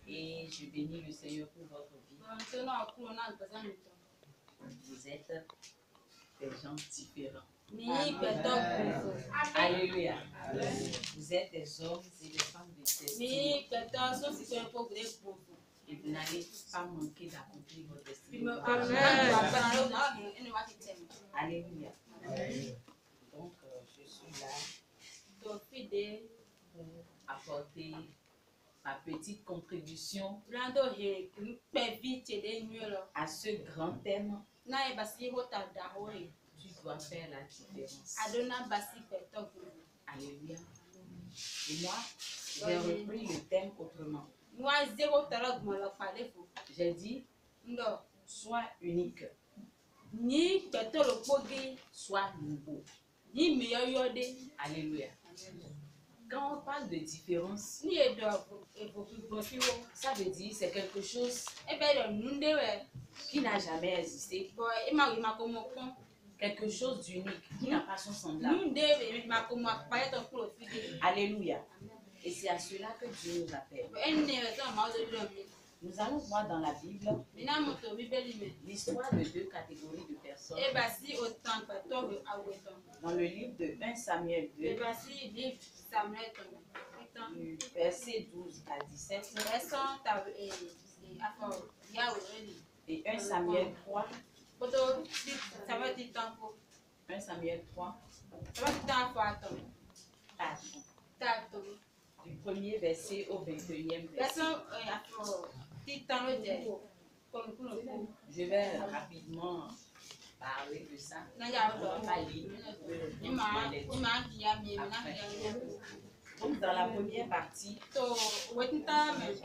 Et je bénis le Seigneur pour votre vie. Vous êtes des gens différents. Amen. Alléluia. Vous êtes des hommes et des femmes de destinée. Et vous n'allez pas manquer d'accomplir votre destinée. Alléluia. Donc, je suis là pour apporter ma petite contribution à ce grand thème. Tu dois faire la différence. Alléluia. Et moi, j'ai repris le thème autrement. J'ai dit, sois unique. Sois nouveau. Alléluia. Quand on parle de différence, ça veut dire c'est quelque chose qui n'a jamais existé. Quelque chose d'unique qui n'a pas son semblable. Alléluia. Et c'est à cela que Dieu nous appelle. Nous allons voir dans la Bible l'histoire de deux catégories de personnes. Dans le livre de 1 Samuel 2, du verset 12 à 17, et 1 Samuel 3, 1 Samuel 3, 4, du premier verset au 21e verset. Je vais rapidement parler de ça. On ne va pas lire. Donc, dans la première partie,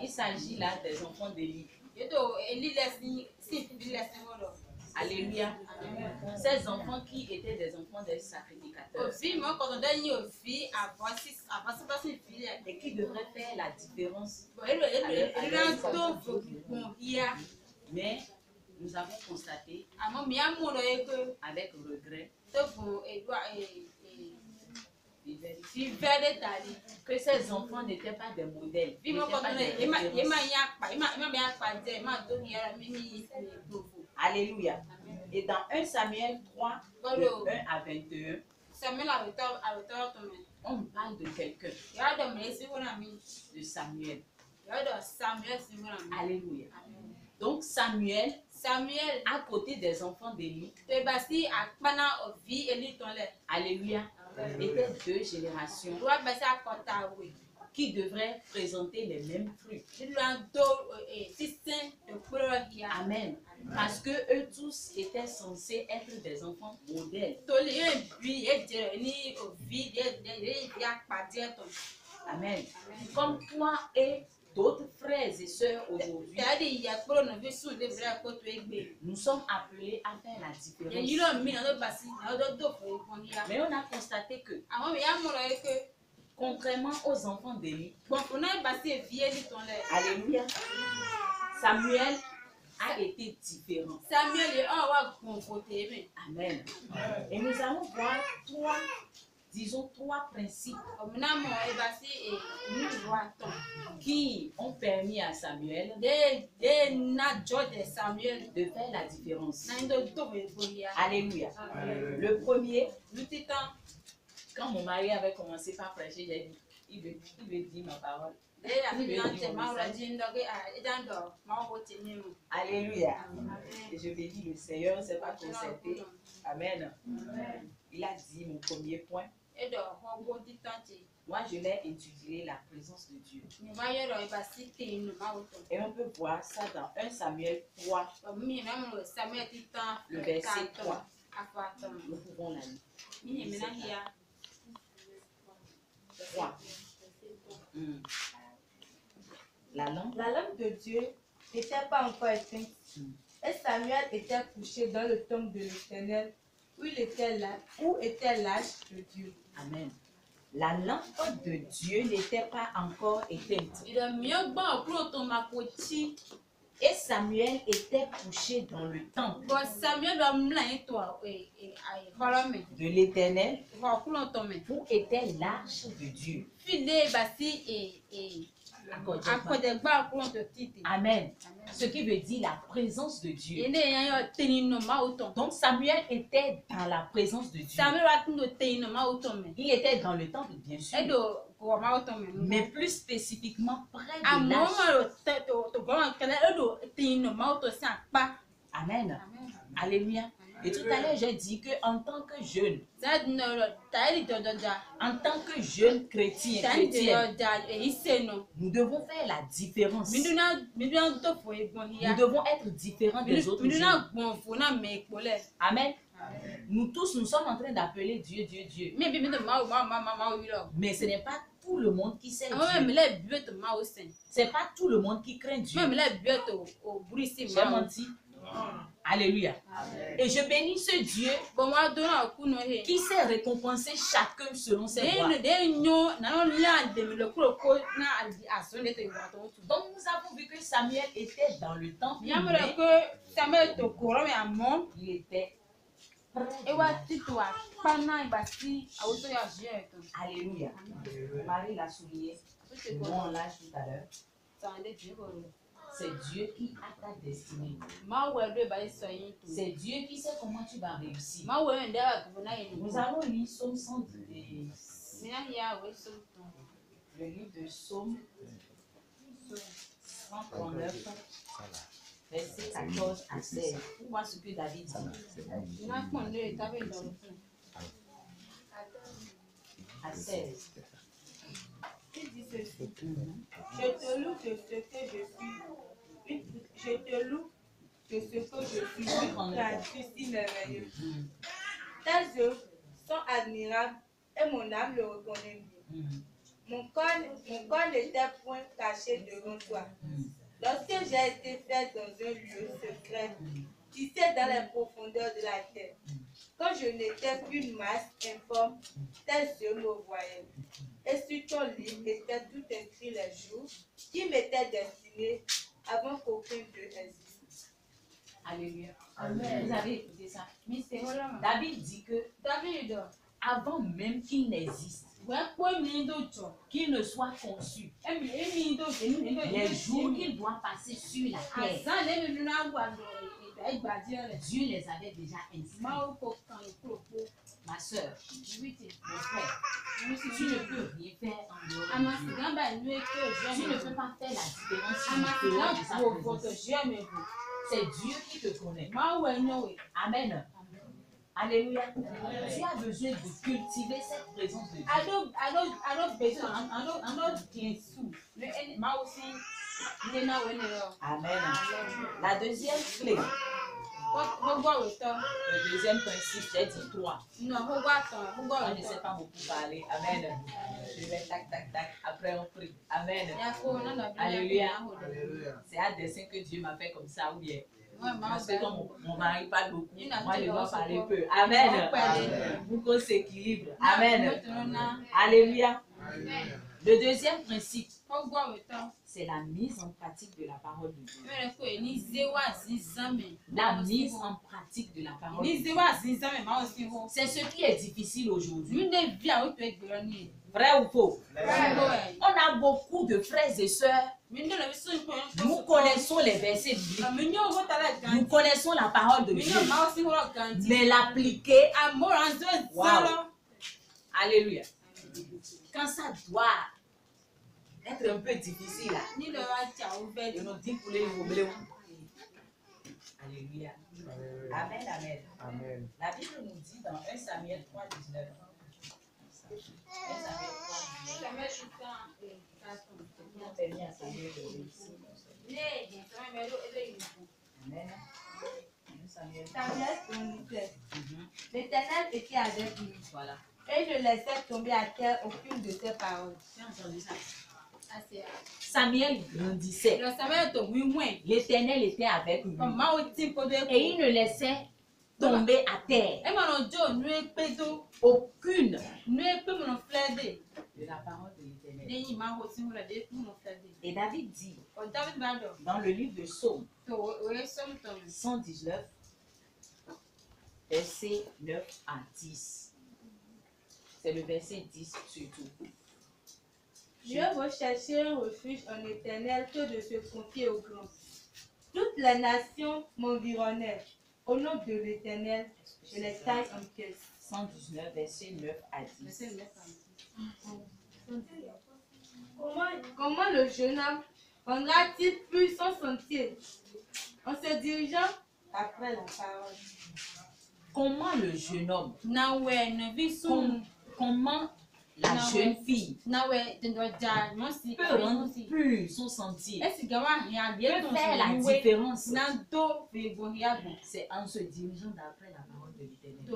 il s'agit là des enfants d'Élie. Alléluia. Ces enfants qui étaient des enfants des sacrificateurs. Et qui devraient faire la différence. Mais nous avons constaté avec regret que ces enfants n'étaient pas des modèles. Alléluia. Et dans 1 Samuel 3, de 1 à 21, on parle de quelqu'un, de Samuel. Alléluia. Donc Samuel, à côté des enfants d'Élie, alléluia, étaient deux générations qui devraient présenter les mêmes fruits. Amen. Parce que eux tous étaient censés être des enfants modèles. Amen. Comme toi et d'autres frères et sœurs aujourd'hui, nous sommes appelés à faire la différence. Mais on a constaté que, contrairement aux enfants d'Élie, alléluia, Samuel a été différent. Amen. Et nous allons voir trois principes qui ont permis à Samuel de faire la différence. Alléluia. Le premier, quand mon mari avait commencé par prêcher, j'ai dit, il veut dire ma parole. Alléluia. Et je bénis le Seigneur, c'est pas concerté. Amen. Il a dit mon premier point. Moi, je l'ai intitulé la présence de Dieu. Et on peut voir ça dans 1 Samuel 3, le verset 3. Nous pouvons la lire. 3. La lampe de Dieu n'était pas encore éteinte. Et Samuel était couché dans le temple de l'Éternel, où était l'arche de Dieu. Amen. La lampe de Dieu n'était pas encore éteinte. Et Samuel était couché dans le temple de l'Éternel où était l'arche de Dieu. Amen. Ce qui veut dire la présence de Dieu. Donc Samuel était dans la présence de Dieu. Il était dans le temple, bien sûr. Mais plus spécifiquement près de l'arche. Amen. Alléluia. Et tout à l'heure, j'ai dit qu'en tant que jeune, chrétienne, nous devons faire la différence. Nous devons être différents des autres jeunes. Amen. Nous tous, nous sommes en train d'appeler Dieu, Dieu, Dieu. Mais ce n'est pas tout le monde qui sait Dieu. Ce n'est pas tout le monde qui craint Dieu. J'ai menti. Alléluia. Amen. Et je bénis ce Dieu qui sait récompenser chacun selon ses voies. Donc nous avons vu que Samuel était dans le temple. Il était Alléluia. Marie l'a souligné. Nous on l'a tout à l'heure. C'est Dieu qui a ta destinée. C'est Dieu qui sait comment tu vas réussir. Nous allons lire Psaume 110. Le livre de Psaume 139, verset 14 à 16. Pour voir ce que David dit. À 16. Il dit ceci. Je te loue de ce que je suis. Je te loue de ce que je suis. Car tu es si merveilleux. Tes œuvres sont admirables et mon âme le reconnaît bien. Mon corps n'était point caché devant toi. Lorsque j'ai été fait dans un lieu secret, tissé dans les profondeurs de la terre, quand je n'étais qu'une masse informe, tes yeux me voyaient. Et sur ton livre étaient tout écrits les jours qui m'étaient destinés avant qu'aucun d'eux existe. Alléluia. Amen. Vous avez écouté ça? David dit que avant même qu'il n'existe, qu'il ne soit conçu, les jours qu'il doit passer sur la terre, Dieu les avait déjà inscrits. Ma soeur, mon frère, tu ne peux rien faire en dehors de Dieu. Tu ne peux pas faire la différence en dehors de sa présence. C'est Dieu qui te connaît. Amen. Alléluia. Tu as besoin de cultiver cette présence de Dieu. Amen. La deuxième clé. Le deuxième principe, j'ai dit 3. Moi, je ne sais pas beaucoup parler. Amen. Je vais tac, tac, tac. Après, on prie. Amen. Alléluia. C'est un dessin que Dieu m'a fait comme ça ou bien. Parce que comme mon mari parle beaucoup, moi je dois parler peu. Amen. Pour qu'on s'équilibre. Amen. Alléluia. Le deuxième principe, c'est la mise en pratique de la parole de Dieu. La mise en pratique de la parole de Dieu. C'est ce qui est difficile aujourd'hui. Vrai ou faux? On a beaucoup de frères et sœurs. Nous connaissons les versets bibliques. Nous connaissons la parole de Dieu. Mais l'appliquer, wow. Alléluia. Quand ça doit être un peu difficile, là, de nous dire pour les Alléluia. Amen, amen. Amen. La Bible nous dit dans 1 Samuel 3, 19. 1 Samuel 3, 19. L'Éternel était avec lui. Voilà. Et je laissais tomber à terre aucune de ses paroles. Samuel grandissait. L'Éternel était avec lui. Et il ne laissait tomber à terre. Aucune de la parole de l'Éternel. Et David dit dans le livre de Psaume 119, verset 9 à 10. C'est le verset 10 surtout. Je recherchais un refuge en éternel que de se confier au grand. Toutes les nations m'environnaient. Au nom de l'éternel, je les taille en pièces. 119, verset 9 à 10. Comment le jeune homme rendra-t-il plus son sentier en se dirigeant après la parole? Comment le jeune homme, comment la jeune fille peut rendre pur son sentier, peut faire la différence, c'est en se dirigeant d'après la parole de l'Éternel.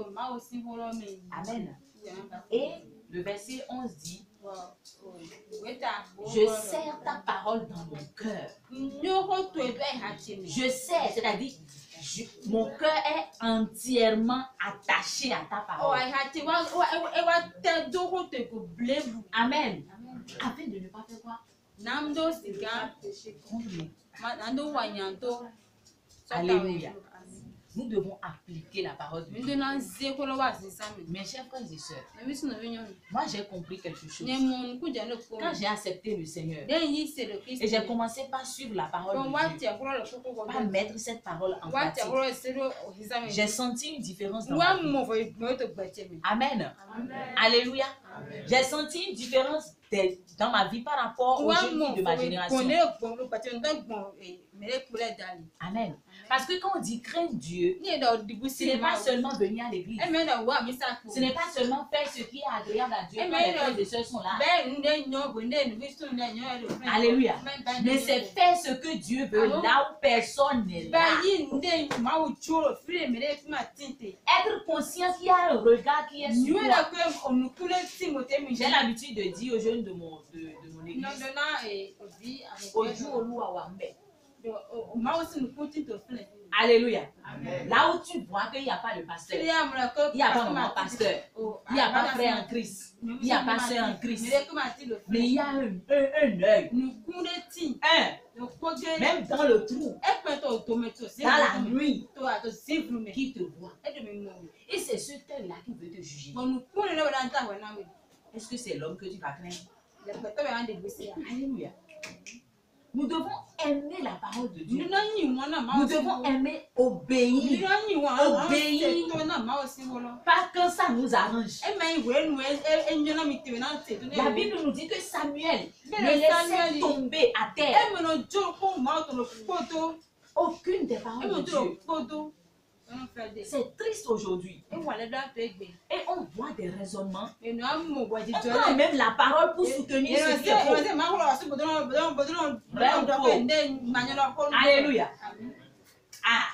Amen. Et le verset 11 dit, je serre ta parole dans mon cœur. Je serre, c'est-à-dire, mon cœur est entièrement attaché à ta parole. Amen. Afin de ne pas faire quoi? Alléluia. Nous devons appliquer la parole de Dieu. Mes chers frères et sœurs, moi j'ai compris quelque chose. Quand j'ai accepté le Seigneur et j'ai commencé par suivre la parole de Dieu, par mettre cette parole en pratique, j'ai senti une différence dans ma vie. Amen. Alléluia. J'ai senti une différence dans ma vie par rapport aux jeunes filles de ma génération. Amen. Parce que quand on dit craindre Dieu, ce n'est pas seulement venir à l'église. Ce n'est pas seulement faire ce qui est agréable à Dieu quand les frères et sœurs sont là. Alléluia. Mais c'est faire ce que Dieu veut là où personne n'est là. Être conscient qu'il y a un regard qui est sur toi. J'ai l'habitude de dire aux jeunes de mon église, Alléluia. Là où tu vois qu'il n'y a pas de pasteur, il n'y a pas maman pasteur, il n'y a pas frère en Christ, il n'y a pas soeur en Christ, mais il y a un œil, même dans le trou, dans la nuit, qui te voit. Et c'est ce œil-là qui veut te juger. Est-ce que c'est l'homme que tu vas craindre? Alléluia. Nous devons aimer la parole de Dieu. Nous devons aimer obéir. Obéir. Pas que ça nous arrange. La Bible nous dit que Samuel ne laissait tomber à terre aucune des paroles de Dieu. C'est triste aujourd'hui. Et on voit des raisonnements. On prend même la parole pour soutenir ce qui est faux. Alléluia. Ah.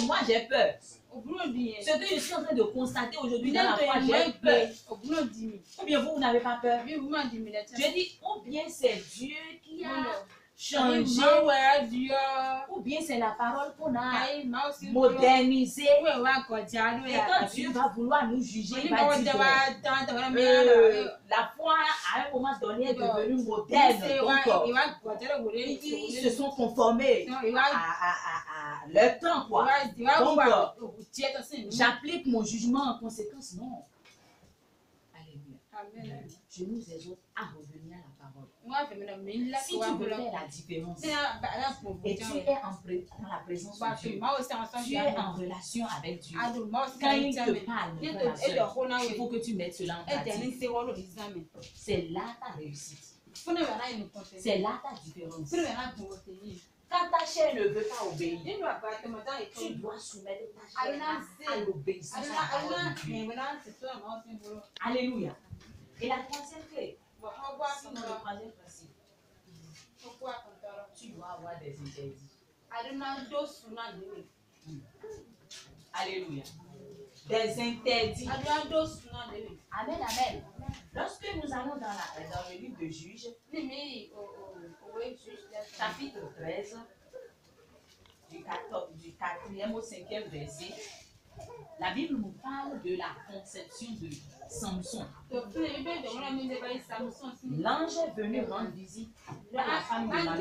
Moi j'ai peur. Ce que je suis en train de constater aujourd'hui dans la foi, j'ai peur. Ou bien vous n'avez pas peur? Je dis, ou bien c'est Dieu qui a changé, ou bien c'est la parole qu'on a modernisée. Et quand Dieu va vouloir nous juger, il va dire la foi à un moment donné est devenue moderne. Donc, ils se sont conformés à leur temps, quoi. Donc, j'applique mon jugement en conséquence. Non. Alléluia. Je nous exhorte à revenir à la parole. Si tu veux faire la différence et tu es dans la présence de Dieu, tu es en relation avec Dieu, quand il te parle, il faut que tu mettes cela en pratique. C'est là ta réussite. C'est là ta différence. Quand ta chair ne veut pas obéir, tu dois soumettre ta chair à l'obéissance à la parole de Dieu. Alléluia. Et la troisième clé, sinon le troisième principe, tu dois avoir des interdits. Alléluia. Des interdits. Amen, amen. Lorsque nous allons dans le livre de Juges, chapitre 13, du 4e au 5e verset, la Bible nous parle de la conception de Samson. L'ange est venu rendre visite à la femme de Manoah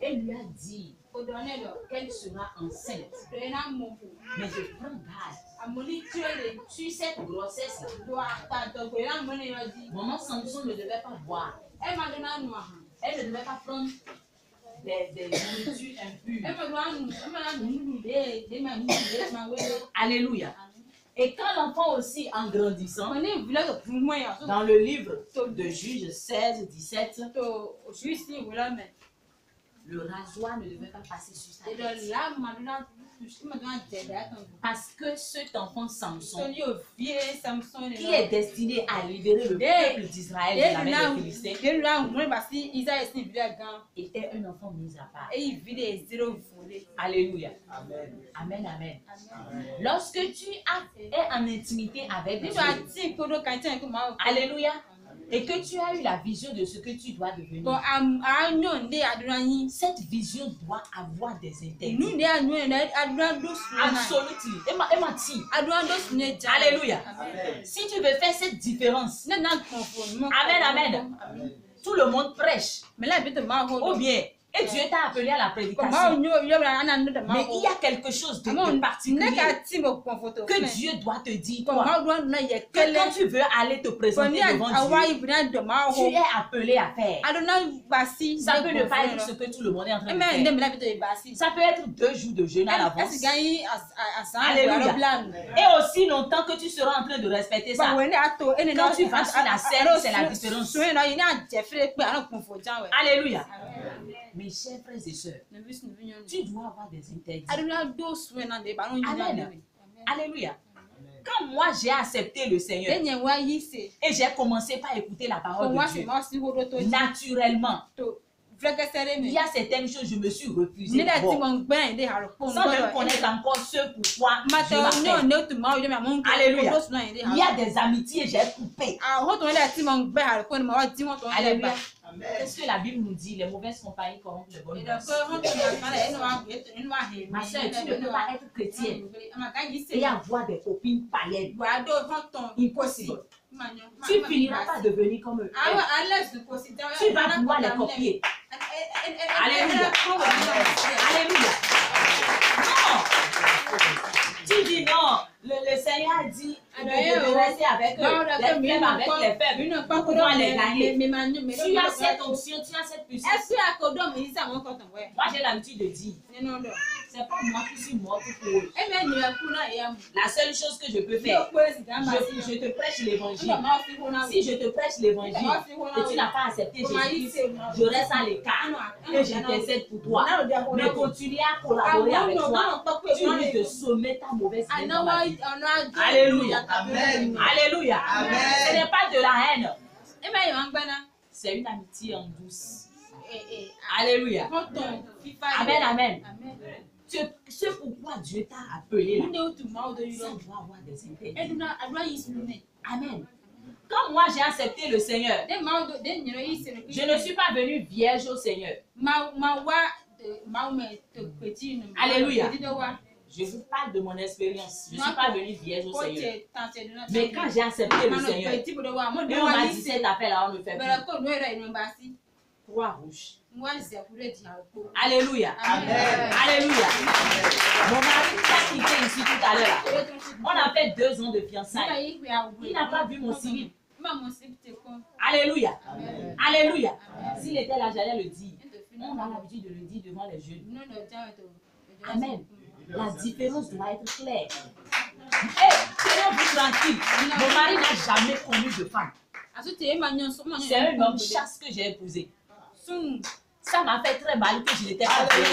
et lui a dit qu'elle sera enceinte. Mais je prends garde sur cette grossesse. Maman Samson ne devait pas boire. Elle ne devait pas prendre des nourritures impures. Alléluia. Et quand l'enfant aussi, en grandissant, dans le livre de Juges 16, 17, le rasoir ne devait pas passer sur sa tête. Parce que cet enfant Samson, qui est destiné à libérer le peuple d'Israël de la main des Philistins, était un enfant mis à part. Alléluia. Amen. Amen, amen. Lorsque tu es en intimité avec Dieu, alléluia, et que tu as eu la vision de ce que tu dois devenir, cette vision doit avoir des interdits. Absolument. Alléluia. Si tu veux faire cette différence, amen, amen, tout le monde prêche. Ou bien, et Dieu t'a appelé à la prédication. Mais il y a quelque chose de particulier que Dieu doit te dire, toi, que quand tu veux aller te présenter devant Dieu, tu es appelé à faire. Ça peut ne pas être ce que tout le monde est en train de faire. Ça peut être 2 jours de jeûne à l'avance. Alléluia. Et aussi longtemps que tu seras en train de respecter ça. Quand tu vas sur la scène, c'est la différence. Alléluia. Mes chers frères et sœurs, tu dois avoir des interdits. Amen. Alléluia. Quand moi j'ai accepté le Seigneur et j'ai commencé par écouter la parole de Dieu, naturellement, il y a certaines choses je me suis refusée d'abord, sans même connaître encore ce pourquoi Dieu m'a fait. Alléluia. Il y a des amitiés j'ai coupées. Alléluia. Qu'est-ce que la Bible nous dit? Les mauvaises compagnies corrompent les bonnes mœurs. Ma soeur, tu ne peux pas être chrétienne et avoir des copines païennes. Impossible. Tu finiras par devenir comme eux. Tu vas pouvoir les copier. Alléluia. Alléluia. Non. Tu dis non. Le Seigneur a dit de rester avec eux, les faibles avec les faibles, pour pouvoir les gagner. Tu as cette option, tu as cette puissance. Moi, j'ai l'habitude de dire, c'est pas moi qui suis mort pour eux. La seule chose que je peux faire, je te prêche l'évangile. Si je te prêche l'évangile et tu n'as pas accepté Jésus, je reste à l'écart et j'intercède pour toi. Mais continuer à collaborer avec toi, tu risques de sommer ta mauvaise vie dans la vie. Alléluia. Amen. Alléluia. Amen. Ce n'est pas de la haine. C'est une amitié en douce. Alléluia. Amen, amen. C'est pourquoi Dieu t'a appelé là. Ça doit avoir des intérêts. Amen. Quand moi j'ai accepté le Seigneur, je ne suis pas venue vierge au Seigneur. Alléluia. Je vous parle de mon expérience. Je ne suis pas venue vierge au Seigneur. Mais quand j'ai accepté le Seigneur, et on m'a dit cette affaire-là, on ne fait plus. Croix rouge. Alléluia. Amen. Alléluia. Mon mari t'a quitté ici tout à l'heure. On a fait 2 ans de fiançailles. Il n'a pas vu mon civil. Alléluia. Amen. Alléluia. S'il était là, j'allais le dire. On a l'habitude de le dire devant les jeunes. Amen. La différence doit être claire. Tenez-vous tranquille. Mon mari n'a jamais connu de femme. C'est un homme chasse que j'ai épousé. Ça m'a fait très mal que je n'étais pas vierge.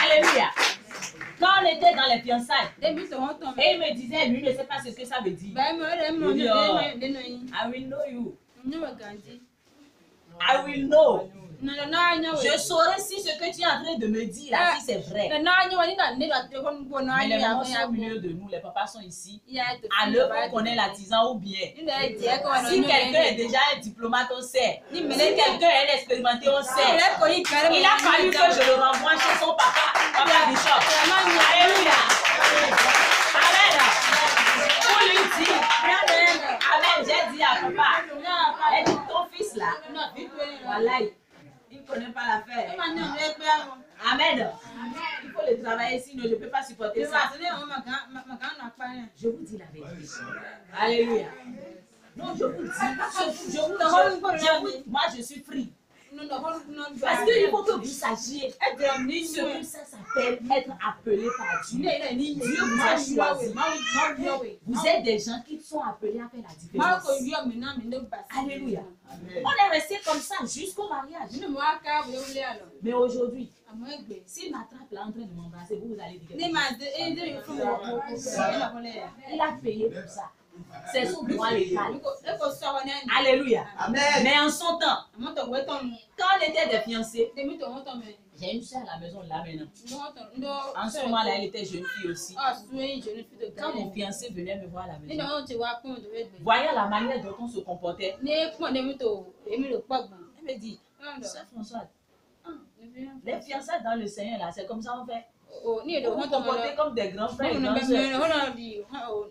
Alléluia. Quand on était dans les fiançailles, et il me disait, lui ne sait pas ce que ça veut dire. I will know you. I will know. Je saurai si ce que tu es en train de me dire là, si c'est vrai. Mais les mamans sont au milieu de nous, les papas sont ici. À l'heure qu'on connaît l'artisan ou bien. Si quelqu'un est déjà un diplomate, on sait. Si quelqu'un est expérimenté, on sait. Il a fallu que je le renvoie chez son papa, papa Bishop. Alléluia. Amen. Pour lui dire, amen, j'ai dit à papa, elle dit ton fils là, voilà, il ne connaît pas l'affaire. Amen. Il faut le travailler, sinon je ne peux pas supporter ça. Je vous dis la vérité. Alléluia. Non, je vous dis, moi je suis free. Parce qu'il faut que vous sachiez ce que ça s'appelle être appelé par Dieu. Dieu vous a choisi. Vous êtes des gens qui sont appelés à faire la différence. Alléluia. On est resté comme ça jusqu'au mariage. Mais aujourd'hui, s'il m'attrape là en train de m'embrasser, vous allez dire il a payé pour ça. C'est son droit légal. Alléluia. Amen. Mais en son temps, quand on était des fiancés, j'ai une soeur à la maison là maintenant. En ce moment-là, elle était jeune fille aussi. Quand mon fiancé venait me voir à la maison, voyant la manière dont on se comportait, elle me dit, Sœur Françoise, les fiançailles dans le Seigneur là, c'est comme ça on fait. Vous vous comportez comme des grands frères et grandes sœurs.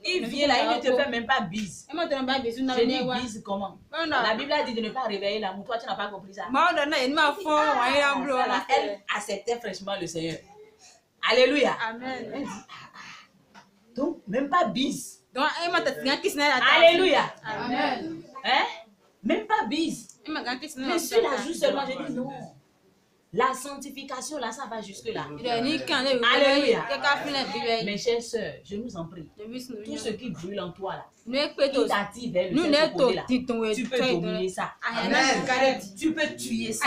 Il vient là, il ne te fait même pas bise. Je dis bise comment? La Bible a dit de ne pas réveiller l'amour. Toi, tu n'as pas compris ça. Elle acceptait fraîchement le Seigneur. Alléluia. Amen. Donc, même pas bise. Alléluia. Amen. Hein? Même pas bise. Je suis là juste seulement, je dis non. La sanctification, là, ça va jusque-là. Alléluia. Mes chères sœurs, je vous en prie. Tout ce qui brûle en toi, là, qui t'attire vers le côté-là, tu peux dominer ça. Amen. Tu peux tuer ça.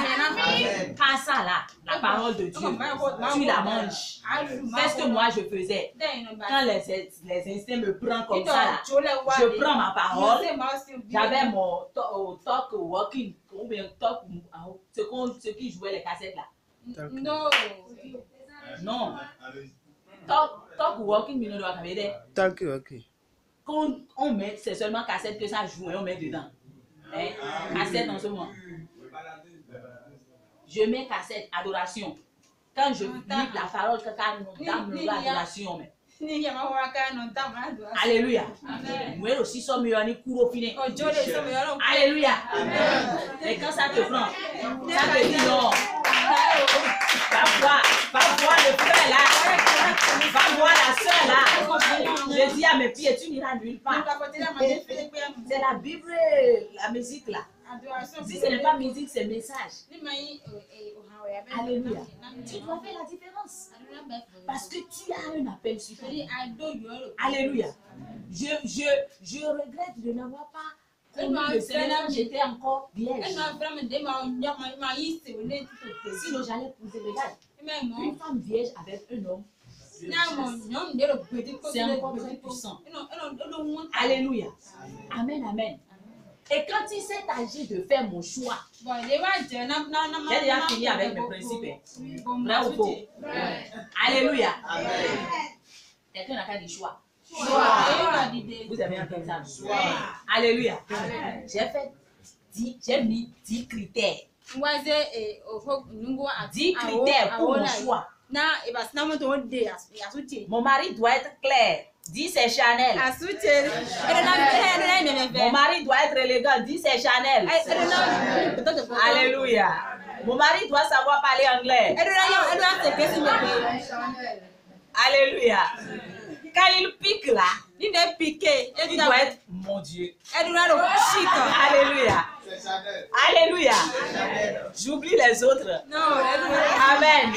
Pas ça, là, la parole de Dieu. Tu la manges. C'est ce que moi, je faisais. Quand les instincts me prennent comme ça, là, je prends ma parole. J'avais mon talk walking. Ou bien ce qui jouait les cassettes là. Non. Non. Talk walking, mais non, talk walking. Quand on met, c'est seulement cassette que ça joue et on met dedans. Hein? Cassette en ce moment. Je mets cassette, adoration. Quand je lis la parole, dans l'adoration. Alléluia. Moi aussi, sommes Alléluia. Et quand ça te prend, ça te dit non. Va voir le frère là. Va voir la soeur là. Je dis à mes pieds, tu n'iras nulle part. C'est la Bible, la musique là. Si ce n'est pas musique, c'est message. Alléluia. Tu dois faire la différence. Parce que tu as un appel sur toi. Alléluia. Je regrette de n'avoir pas connu le Seigneur quand j'étais encore vierge. Sinon, j'allais poser le gars. Une femme vierge avec un homme. C'est encore très puissant. Alléluia. Amen, amen. Et quand il s'est agi de faire mon choix, j'ai déjà fini avec mes principes. Vrai ou faux? Alléluia. Quelqu'un n'a pas dit choix. Vous avez entendu ça? Alléluia. J'ai mis 10 critères. 10 critères pour mon choix. Mon mari doit être clair. Dis c'est Chanel. Mon mari doit être élégant. Dis c'est Chanel. Alléluia. Mon mari doit savoir parler anglais. Alléluia. Quand il pique là, il doit être mon Dieu. Alléluia. Alléluia. J'oublie les autres. Amen.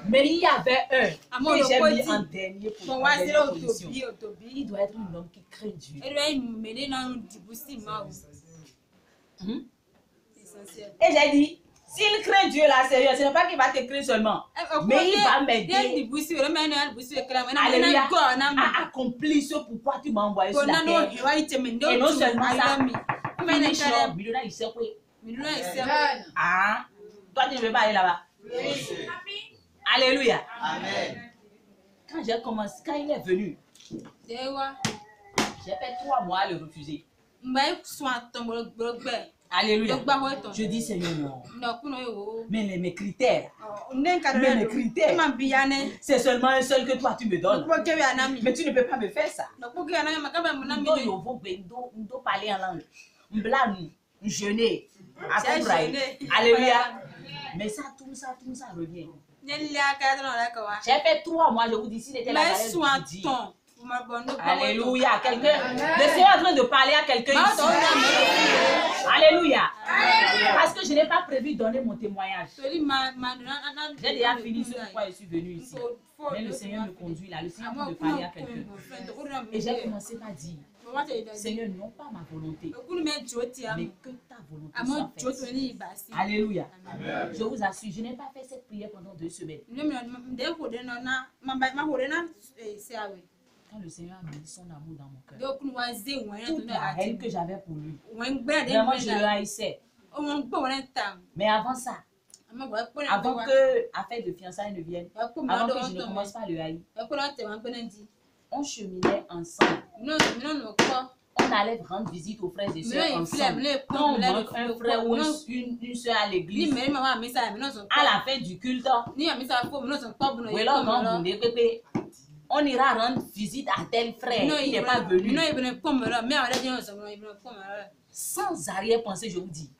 Mais il y avait un que j'ai mis en dernier pour la dernière position. Il doit être un homme qui craint Dieu. Et j'ai dit, s'il craint Dieu là, sérieux, ce n'est pas qu'il va te craindre seulement, mais il va m'aider à accomplir ce pourquoi tu m'as envoyé sur la terre. Et non seulement ça, il sait quoi. Toi, tu ne veux pas aller là-bas? Oui. Alléluia. Amen. Quand j'ai commencé, quand il est venu, j'ai fait 3 mois à le refuser. Alléluia. Je dis Seigneur, non. Mais mes critères, c'est seulement un seul que toi tu me donnes. Mais tu ne peux pas me faire ça. Il faut parler en langue. Jeûner. Alléluia. Mais ça, tout ça revient. J'ai fait 3 mois, je vous dis, s'il était la galère, je vous dis. Alléluia. Quelqu'un, le Seigneur est en train de parler à quelqu'un ici. Alléluia. Parce que je n'ai pas prévu de donner mon témoignage. J'ai déjà fini ce pourquoi je suis venu ici. Mais le Seigneur me conduit là. Le Seigneur veut parler à quelqu'un. Et j'ai commencé par dire, Seigneur, non pas ma volonté, mais que ta volonté soit faite. Alléluia. Je vous assure, je n'ai pas fait cette prière pendant 2 semaines. Quand le Seigneur a mis son amour dans mon cœur, toute la haine que j'avais pour lui, vraiment je le haïssais. Mais avant ça, avant que l'affaire de fiançailles ne vienne, avant que je ne commence pas à le haïr, on cheminait ensemble. On allait rendre visite aux frères et sœurs ensemble. Quand on manque un frère ou une soeur à l'église, à la fin du culte, on ira rendre visite à tel frère qui n'est pas venu. Sans arrière-pensée, je vous dis.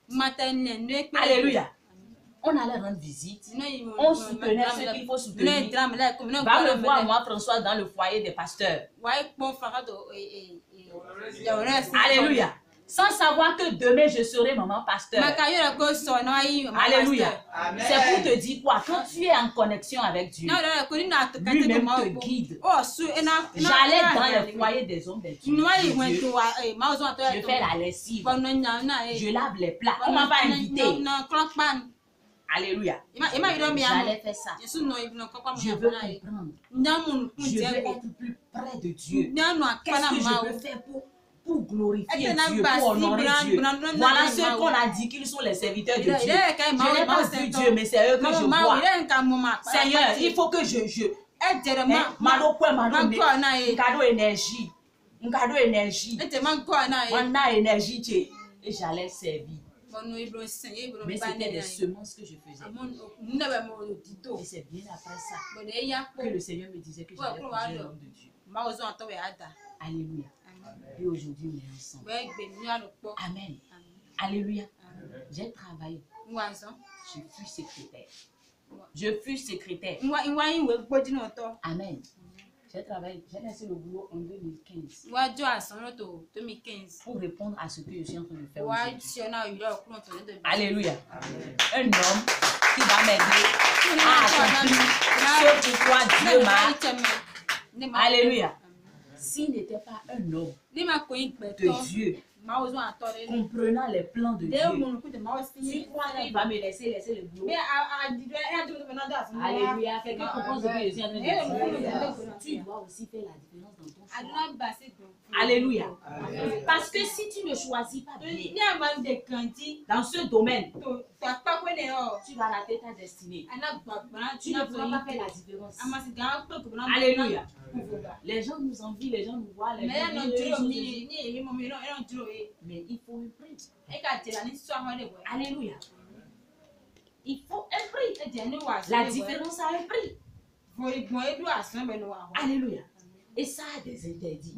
Alléluia. On allait rendre visite. On soutenait ceux qu'il faut soutenir. Va me voir, moi, François, dans le foyer des pasteurs. Alléluia. Sans savoir que demain je serai maman pasteur. Alléluia. C'est pour te dire quoi? Quand tu es en connexion avec Dieu, lui-même te guide. J'allais dans le foyer des hommes de Dieu. Je fais la lessive. Je lave les plats. On ne m'a pas invité. Alléluia. J'allais faire ça. Je veux comprendre. Je veux être plus près de Dieu. Qu'est-ce que je peux faire pour glorifier Dieu, pour honorer Dieu? Voilà ceux qu'on a dit qu'ils sont les serviteurs de Dieu. Je n'ai pas vu Dieu, mais c'est eux que je vois. Seigneur, il faut que je cadeau énergie. Un cadeau énergie. Et j'allais servir. Mais c'était des semences que je faisais. Et c'est bien après ça que le Seigneur me disait que j'allais trouver l'homme de Dieu. Alléluia. Et aujourd'hui, on est ensemble. Amen. Alléluia. J'ai travaillé. Je fus secrétaire. Amen. J'ai travaillé, j'ai laissé le boulot en 2015 pour répondre à ce que je suis en train de faire aujourd'hui. Alléluia. Un homme qui va m'aider à accomplir ce pourquoi Dieu m'a. Alléluia. S'il n'était pas un homme de Dieu, comprenant les plans de Dieu, tu crois qu'il va me laisser le boulot? Alléluia. Quelqu'un comprend ce que je suis en train de dire? Tu dois aussi faire la différence dans ton choix. Alléluia. Parce que si tu ne choisis pas bien dans ce domaine, tu vas rater ta destinée. Tu ne pourras pas faire la différence. Alléluia. Les gens nous envient, les gens nous voient, les gens mais il faut un prix. Alléluia. Il faut un prix. La différence a un prix. Alléluia. Et ça a des interdits.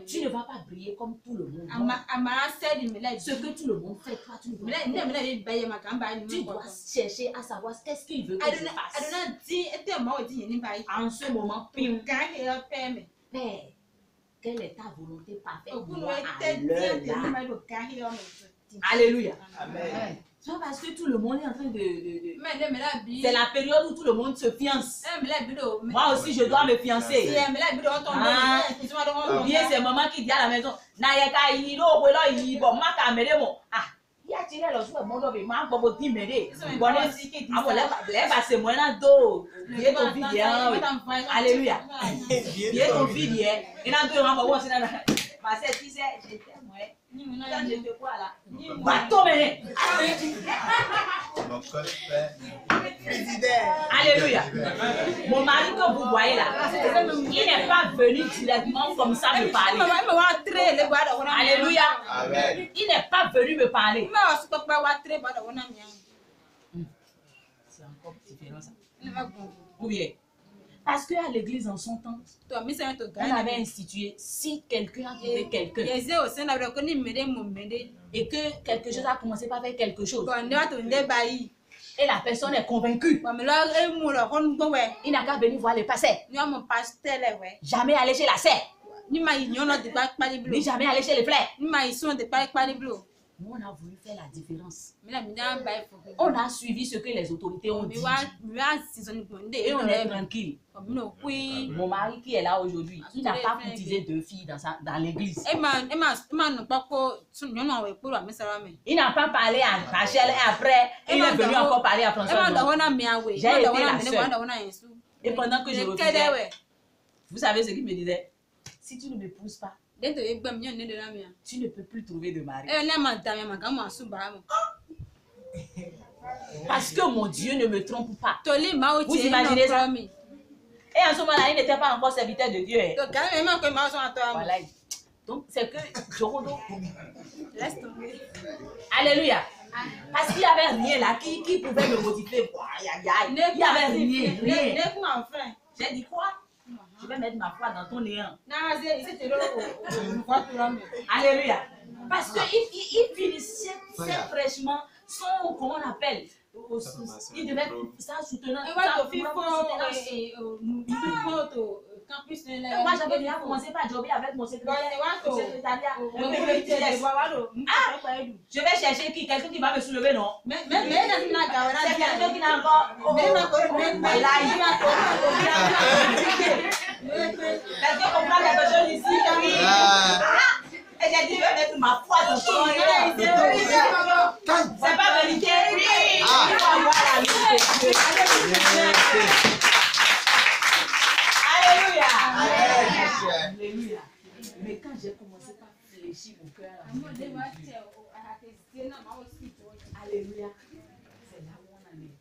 Tu ne vas pas briller comme tout le monde. Ce que tout le monde fait, toi, tu ne dois pas. Tu dois chercher à savoir qu'est-ce qu'il veut que je fasse. En ce moment, Père, quelle est ta volonté parfaite pour moi à l'heure là? Alléluia. Amen. C'est pas parce que tout le monde est en train de... C'est la période où tout le monde se fiance. Moi aussi, je dois me fiancer. Ah, ou bien c'est maman qui dit à la maison, ah, il a tiré le soin, mon homme, il m'a pas dit, mais c'est moi là, dos. Bien ton fille, alléluia. Bien ton fille, il a deux, on va voir, c'est là. Ma sœur, tu sais, j'étais moi. de quoi là? Bateau, mais. Alléluia. Mon mari que vous voyez là, il n'est pas venu directement comme ça me parler. Alléluia. Il n'est pas venu me parler. C'est encore différent ça. Ou bien, parce qu'à l'église en son temps, on avait institué si quelqu'un a trouvé quelqu'un et que quelque chose a commencé par faire quelque chose et la personne est convaincue, il n'a qu'à venir voir le pasteur. Jamais aller chez la sœur. Ni jamais aller chez les frères. Nous, on a voulu faire la différence. On a suivi ce que les autorités ont dit. Et on est tranquille. Mon mari qui est là aujourd'hui, il n'a pas courtisé 2 filles dans l'église. Il n'a pas parlé à Rachel et après, il est venu encore parler à François. J'ai été la sœur. Et pendant que je refusais, vous savez ce qu'il me disait? Si tu ne m'épouses pas, tu ne peux plus trouver de mari. Parce que mon Dieu ne me trompe pas. Vous imaginez ça? Et en ce moment-là, il n'était pas encore serviteur de Dieu. Voilà. Donc, c'est que Jorodo. Laisse tomber. Alléluia. Parce qu'il n'y avait rien là qui pouvait me motiver. Il n'y avait rien. J'ai dit quoi? Je vais mettre ma foi dans ton néant. Alléluia. Parce qu'il finissait fraîchement son, comment on appelle, il devait ça soutenant. Moi j'avais déjà commencé par jobber avec mon secrétaire. Je vais chercher qui? Quelqu'un qui va me soulever, non? C'est quelqu'un qui n'a encore. Est-ce qu'on comprend quelque chose ici? Et j'ai dit, je vais mettre ma foi dans ton nom. C'est pas vérité? Il faut avoir la lutte de Dieu. Alléluia. Alléluia. Mais quand j'ai commencé par fléchir mon cœur, alléluia, c'est là où on en est.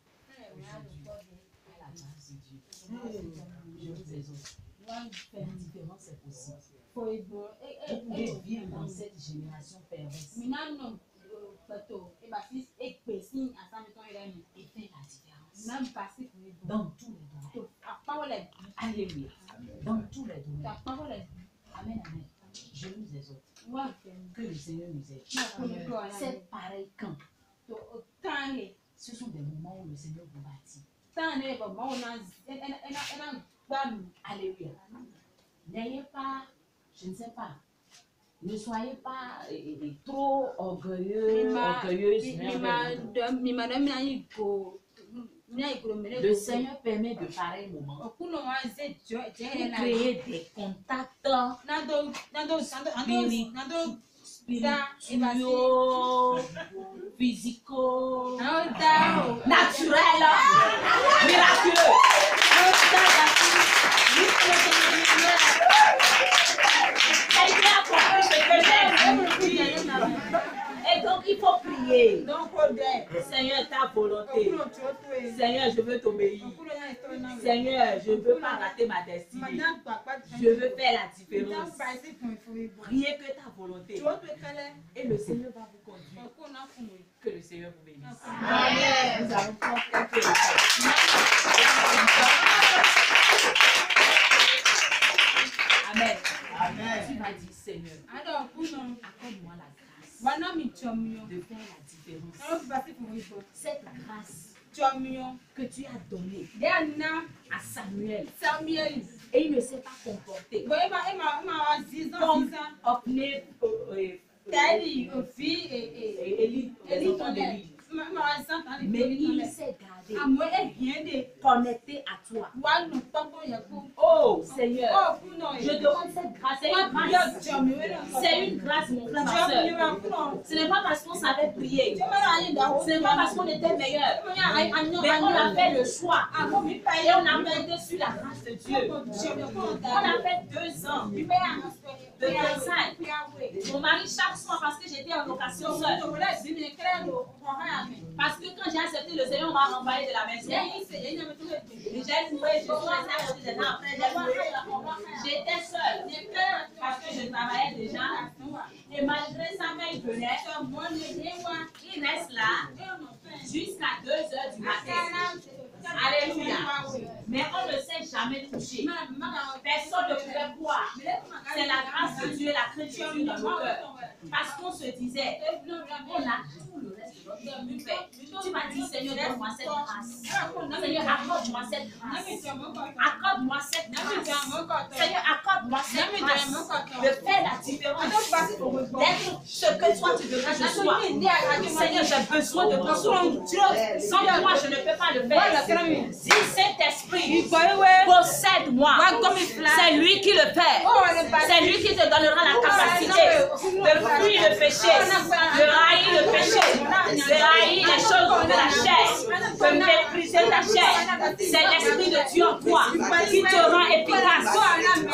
Aujourd'hui, à la grâce de Dieu. Je vous exhorte. Faire une différence, c'est possible. Vous pouvez vivre dans cette génération perverse. Et faire la différence. Dans tous les domaines. Alléluia. Dans tous les domaines. Amen, amen. Je nous exhorte. Que le Seigneur nous aide. C'est pareil quand. Ce sont des moments où le Seigneur vous bâtit. Alléluia. N'ayez pas, je ne sais pas, ne soyez pas trop orgueilleuse. Le Seigneur permet de pareils moments pour créer des contacts spirituaux, physicaux, naturels, miraculeux. Et donc il faut prier. Seigneur, ta volonté. Seigneur, je veux t'obéir. Seigneur, je ne veux pas rater ma destinée. Je veux faire la différence. Priez que ta volonté. Et le Seigneur va vous conduire. Que le Seigneur vous bénisse. Amen. Nous allons prendre quelques instants. Amen. Amen. Tu m'as dit, Seigneur, accorde-moi la grâce de faire la différence. Cette grâce que tu as donnée à Samuel. Et il ne s'est pas comporté comme Ophné, Élie, mais il s'est gardé, connecté à toi. Oh Seigneur, je demande cette grâce. C'est une grâce, mon frère, ma soeur. Ce n'est pas parce qu'on savait prier. Ce n'est pas parce qu'on était meilleur. Mais on a fait le choix. Et on a compté sur la grâce de Dieu. On a fait 2 ans de travail. Mon mari, chaque soir, parce que été en location seule. Parce que quand j'ai accepté le Seigneur, on m'a renvoyé de la maison. J'ai loué, j'étais seule. Parce que je travaillais déjà. Et malgré ça, quand il venait, il reste là jusqu'à 2 heures du matin. Alléluia. Mais on ne s'est jamais touché. Personne ne pouvait croire. C'est la grâce de Dieu, la crainte de Dieu dans nos cœurs. Parce qu'on se disait, on a tout le reste de notre vie fait. Tu m'as dit, Seigneur, donne-moi cette grâce. Seigneur, accorde-moi cette grâce. Accorde-moi cette grâce. Seigneur, accorde-moi cette grâce. De faire la différence. D'être ce que toi tu veux que je sois. Seigneur, j'ai besoin de ton secours. Sans toi, je ne peux pas le faire. Si Saint-Esprit possède-moi, c'est lui qui le fait. C'est lui qui te donnera la capacité de fuir le péché, de haïr le péché, de haïr les choses de la chair, de mépriser ta chair. C'est l'Esprit de Dieu en toi qui te rend efficace.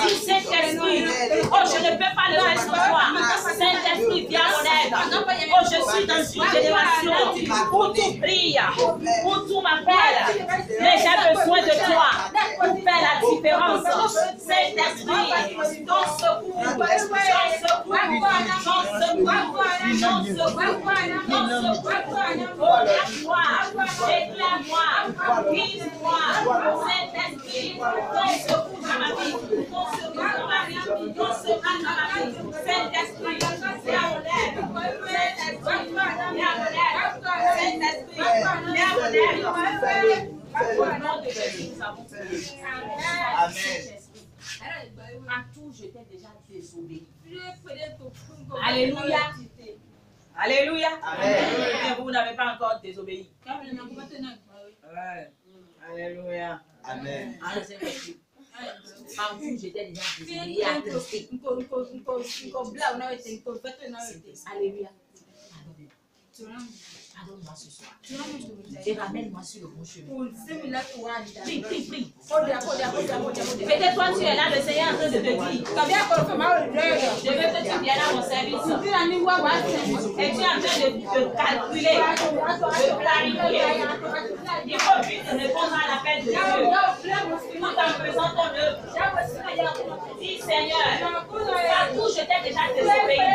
Dis Saint-Esprit, oh je ne peux pas le faire sans toi. Saint-Esprit, viens mon aide. Oh je suis dans une génération où tout brille, où tout m'appelle. Mais j'ai besoin de toi pour faire la différence. Saint-Esprit, ton secours, ton secours, ton secours, ton secours. Oh, éclaire-moi, guide-moi. Saint-Esprit, ton secours dans ma vie, ton secours dans ma vie, ton secours dans ma vie. Saint-Esprit, viens mon aide. Saint-Esprit, viens mon aide. Saint-Esprit, viens mon aide. Au nom de Jésus, nous avons prié. Amen. À tout, je t'ai déjà désobéi. Alléluia. Alléluia. Amen. Vous n'avez pas encore désobéi. Alléluia. Amen. Partout, j'étais déjà désobéi à Christ. Alléluia. Pardonne-moi ce soir. Et ramène-moi sur le bon chemin. Prie, prie, prie. Peut-être toi tu es là, le Seigneur est en train de te dire. Je veux que tu viennes à mon service. Et tu es en train de calculer, de planifier. Il faut vite répondre à l'appel de Dieu. Tout en faisant ton œuvre. Dis Seigneur, partout je t'ai déjà désobéi.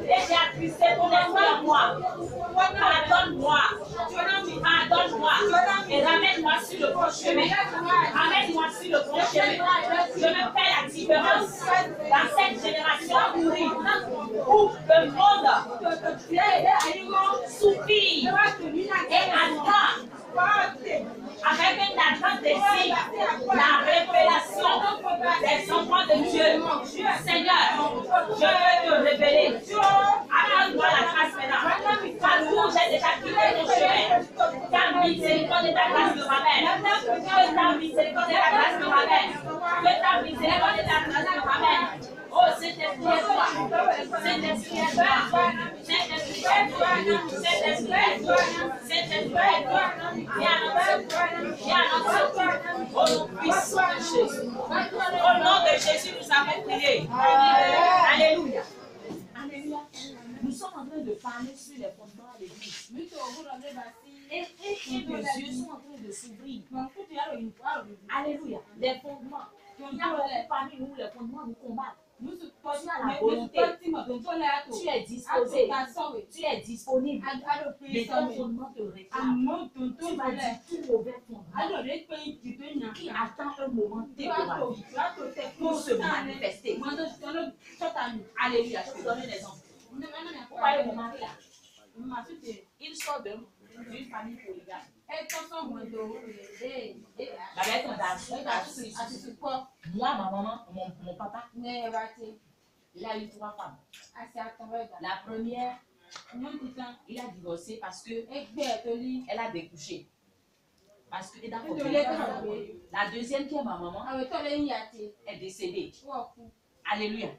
Et j'ai attristé ton esprit en moi. Pardonne-moi, pardonne-moi, et ramène-moi sur le bon chemin. Ramène-moi sur le bon chemin. Je me fais la différence dans cette génération pourrie où le monde soupire et attend avec un attente désir la révélation des enfants de Dieu. Seigneur, je veux te révéler. Accorde-moi la grâce maintenant. Partout, j'ai déjà quitté ton chemin. Ta miséricorde et ta grâce me ramènent. Que ta miséricorde et ta grâce me ramènent. Que ta miséricorde et ta grâce me ramènent. Oh, Saint-Esprit est toi. Saint-Esprit est toi. Saint-Esprit est toi. Saint-Esprit est toi. Saint-Esprit est toi. Viens à notre secours. Au nom puissant de Jésus. Au nom de Jésus, nous avons prié. Alléluia. Alléluia. Nous sommes en train de parler sur les fondements de l'Église. Et nos yeux sont en train de s'ouvrir. Alléluia. Les fondements. Il y a parmi nous, les fondements nous combattent. Tu as la volonté. Tu es disposé. Tu es disponible. Mais ton fondement te réclame. Tu vas dire tout mauvais fondement qui attend un moment T pour ma vie pour se manifester. Alléluia. Je vais vous donner un exemple. Vous voyez mon mari là. Il sort d'une famille polygame. Moi, ma maman, mon papa, il a eu 3 femmes. La première, il a divorcé parce que elle a découché. Parce que la deuxième qui est ma maman est décédée. Alléluia.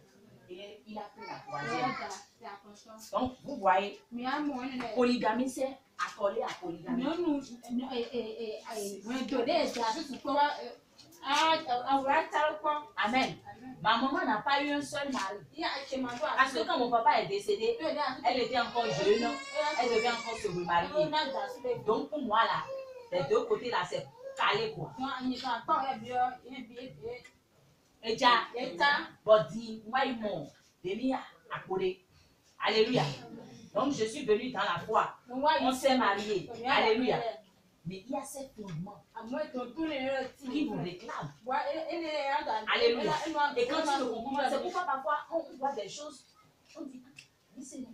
Et il a pris la troisième. Donc, vous voyez, polygamie, c'est accolé à polygamie. Amen. Ma maman n'a pas eu un seul mari. Parce que quand mon papa est décédé, elle était encore jeune. Elle devait encore se remarier. Donc pour moi là, les deux côtés là, c'est calé quoi. Et body, moi ils m'ont démis à courir. Alléluia. Donc je suis venue dans la foi. On s'est mariés. Alléluia. Mais il y a ces fondements qui vous réclament. Alléluia. Et quand tu le comprends, c'est pourquoi parfois on voit des choses, on dit, dis-le.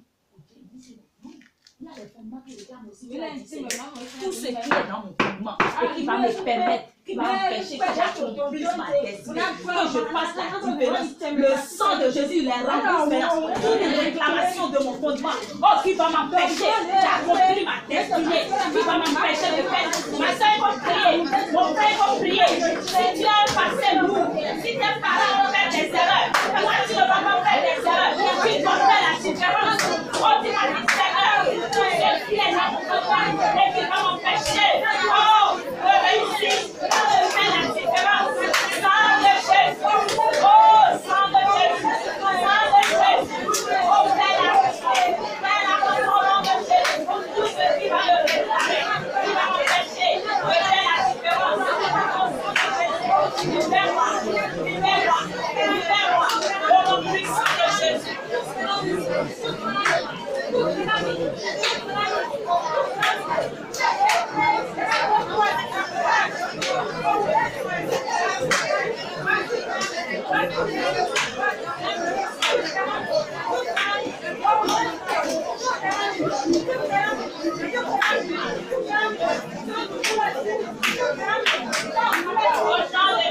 Il y a des fondements qui regardent aussi. Tout ce qui est dans mon fondement et qui va me permettre, qui va m'empêcher que j'accomplisse ma destinée, que je fasse la différence. Le sang de Jésus les remplisse toutes les réclamations de mon fondement. Oh, qui va m'empêcher d'accomplir ma destinée, qui va m'empêcher de faire. Ma soeur va prier, mon frère va prier. Si tu as un passé lourd, si tes parents ont fait des erreurs, toi tu ne vas pas faire des erreurs, tu dois faire la différence. Oh, tu vas dire Seigneur, tout ce qui est dans mon fondement et qui va m'empêcher, oh, de réussir, de faire la différence. Sang de Jésus, oh, sang de Jésus, sang de Jésus, oh, fais la au nom de Jésus pour tout ce qui va me réclamer, qui va m'empêcher de faire la différence. Libère-moi, libère-moi, libère-moi, au nom puissant de Jésus. Au nom de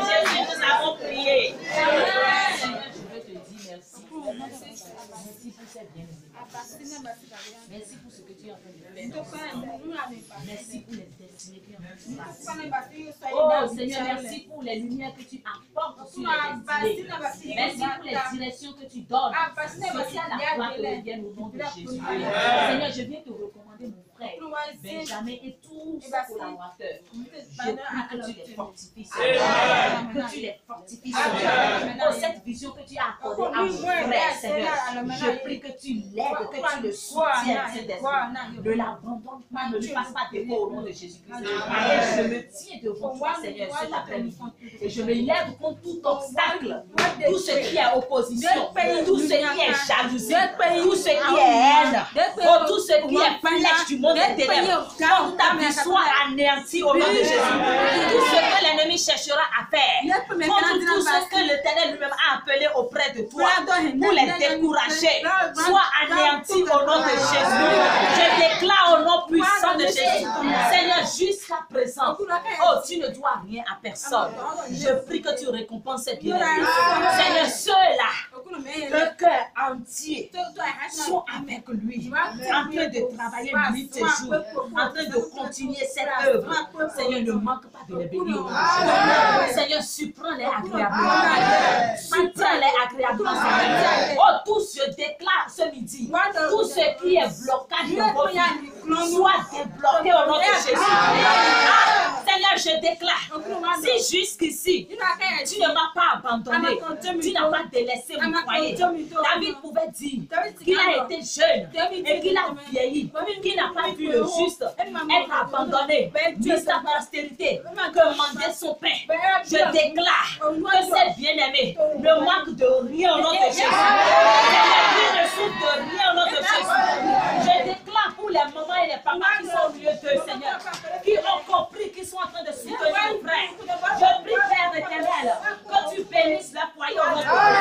Jésus, nous avons prié. Merci pour cette bienvenue. Merci pour ce que tu as fait. Merci pour les destinées qui ont fait. Oh Seigneur, merci pour les lumières que tu apportes sur les destinées. Merci pour les directions que tu donnes. Merci à la gloire que revienne au nom de Jésus. Seigneur, je viens te recommander mon frère Benjamin et tous ses collaborateurs. Je prie que tu les fortifies. Que tu les fortifies. Oh, cette vision que tu as accordée à mon frère, Seigneur. Je prie que tu l'aides, que tu le soutiennes, Saint-Esprit. Ne l'abandonne pas, ne lui fasse pas défaut au nom de Jésus-Christ. Et je me tiens devant toi, Seigneur, cet après-midi. Et je me lève contre tout obstacle, tout ce qui est opposition, tout ce qui est jalousie, tout ce qui est haine, tout ce qui est flèche du monde des ténèbres. Comme ta vie soit anéantie au nom de Jésus. Tout ce que l'ennemi cherchera à faire, contre tout ce que l'Éternel lui-même a appelé auprès de toi, pour les décourager, soit anéanti au nom de Jésus. Je déclare au nom puissant de Jésus. Seigneur, jusqu'à présent, oh, tu ne dois rien à personne. Je prie que tu récompenses ces bien-aimés. Seigneur, ceux-là, le cœur entier, sont avec lui, en train de travailler nuit et jour, en train de continuer cette œuvre. Seigneur, ne manque pas de les bénir. Seigneur, surprends-les agréablement. Surprends-les agréablement, Seigneur. Oh, tout se déclare ce midi. Tout ce qui est blocage de vos vies soit débloqué au nom de Jésus. Seigneur, je déclare, si jusqu'ici, tu ne m'as pas abandonné, tu n'as pas délaissé mon foyer. David pouvait dire qu'il a été jeune et qu'il a vieilli, qu'il n'a pas vu le juste être abandonné, ni sa postérité, commander son pain. Je déclare que ces bien-aimés ne manquent de rien au nom de Jésus. Ils ne souffrent de rien au nom de Jésus. Je déclare pour les mamans et les papas qui sont au milieu d'eux, Seigneur, qui ont compris qu'ils sont en train de soutenir nos frères. Je prie, Père éternel, que tu bénisses leur foyer au nom de Jésus.